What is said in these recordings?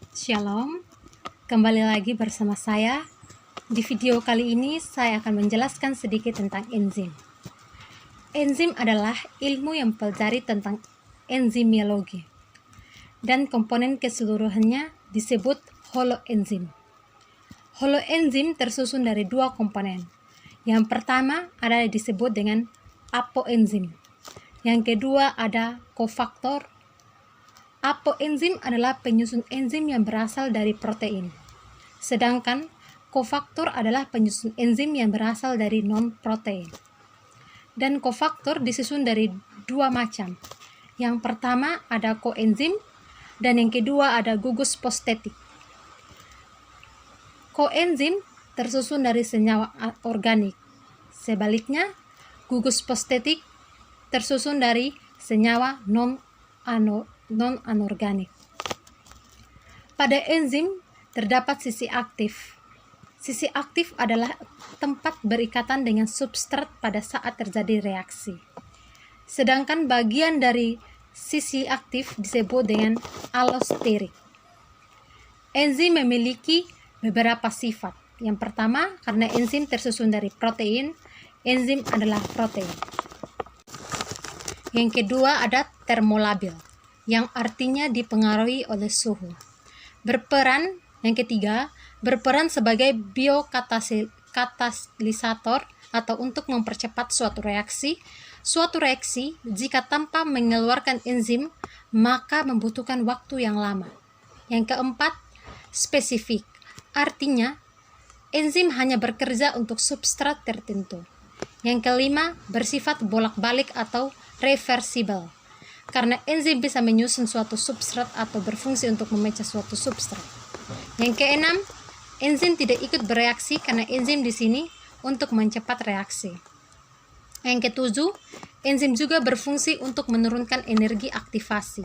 Shalom, kembali lagi bersama saya. Di video kali ini saya akan menjelaskan sedikit tentang enzim. Enzim adalah ilmu yang mempelajari tentang enzimiologi dan komponen keseluruhannya disebut holoenzim. Holoenzim tersusun dari dua komponen. Yang pertama ada disebut dengan apoenzim. Yang kedua ada kofaktor. Apoenzim adalah penyusun enzim yang berasal dari protein, sedangkan kofaktor adalah penyusun enzim yang berasal dari non-protein. Dan kofaktor disusun dari dua macam. Yang pertama ada koenzim, dan yang kedua ada gugus fosfatik. Koenzim tersusun dari senyawa organik, sebaliknya gugus fosfatik tersusun dari senyawa non-anorganik. Pada enzim terdapat sisi aktif. Sisi aktif adalah tempat berikatan dengan substrat pada saat terjadi reaksi. Sedangkan bagian dari sisi aktif disebut dengan allosterik. Enzim memiliki beberapa sifat. Yang pertama, karena enzim tersusun dari protein, enzim adalah protein. Yang kedua ada termolabil, yang artinya dipengaruhi oleh suhu. Yang ketiga, berperan sebagai biokatalisator atau untuk mempercepat suatu reaksi. Suatu reaksi, jika tanpa mengeluarkan enzim, maka membutuhkan waktu yang lama. Yang keempat, spesifik. Artinya, enzim hanya bekerja untuk substrat tertentu. Yang kelima, bersifat bolak-balik atau reversible. Karena enzim bisa menyusun suatu substrat atau berfungsi untuk memecah suatu substrat. Yang keenam, enzim tidak ikut bereaksi karena enzim di sini untuk mempercepat reaksi. Yang ketujuh, enzim juga berfungsi untuk menurunkan energi aktivasi.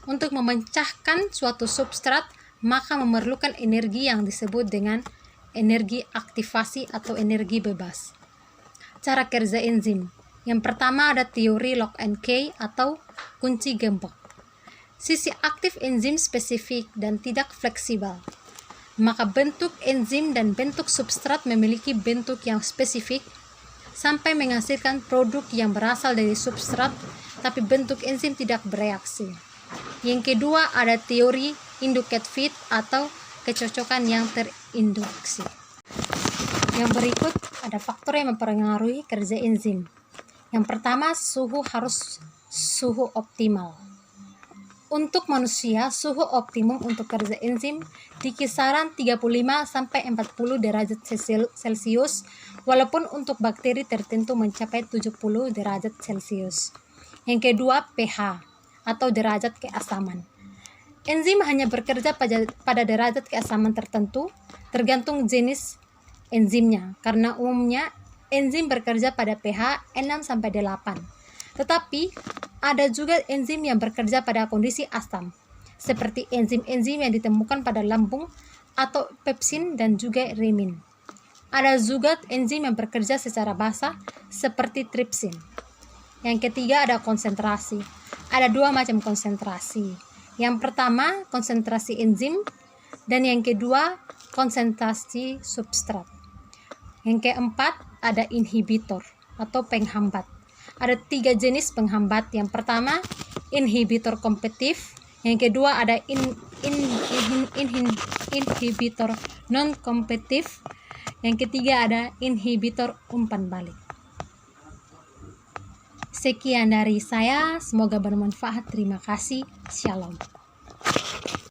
Untuk memecahkan suatu substrat, maka memerlukan energi yang disebut dengan energi aktivasi atau energi bebas. Cara kerja enzim. Yang pertama ada teori lock and key atau kunci gembok. Sisi aktif enzim spesifik dan tidak fleksibel. Maka bentuk enzim dan bentuk substrat memiliki bentuk yang spesifik sampai menghasilkan produk yang berasal dari substrat, tapi bentuk enzim tidak bereaksi. Yang kedua ada teori induced fit atau kecocokan yang terinduksi. Yang berikut ada faktor yang mempengaruhi kerja enzim. Yang pertama, suhu harus suhu optimal. Untuk manusia, suhu optimum untuk kerja enzim di kisaran 35-40 derajat Celcius, walaupun untuk bakteri tertentu mencapai 70 derajat Celcius. Yang kedua, pH atau derajat keasaman. Enzim hanya bekerja pada derajat keasaman tertentu, tergantung jenis enzimnya, karena umumnya enzim bekerja pada pH 6-8. Tetapi ada juga enzim yang bekerja pada kondisi asam, seperti enzim-enzim yang ditemukan pada lambung atau pepsin dan juga renin. Ada juga enzim yang bekerja secara basa, seperti tripsin. Yang ketiga ada konsentrasi. Ada dua macam konsentrasi. Yang pertama konsentrasi enzim, dan yang kedua konsentrasi substrat. Yang keempat ada inhibitor atau penghambat. Ada 3 jenis penghambat. Yang pertama inhibitor kompetitif, yang kedua ada inhibitor non kompetitif, yang ketiga ada inhibitor umpan balik. Sekian dari saya, semoga bermanfaat. Terima kasih. Shalom.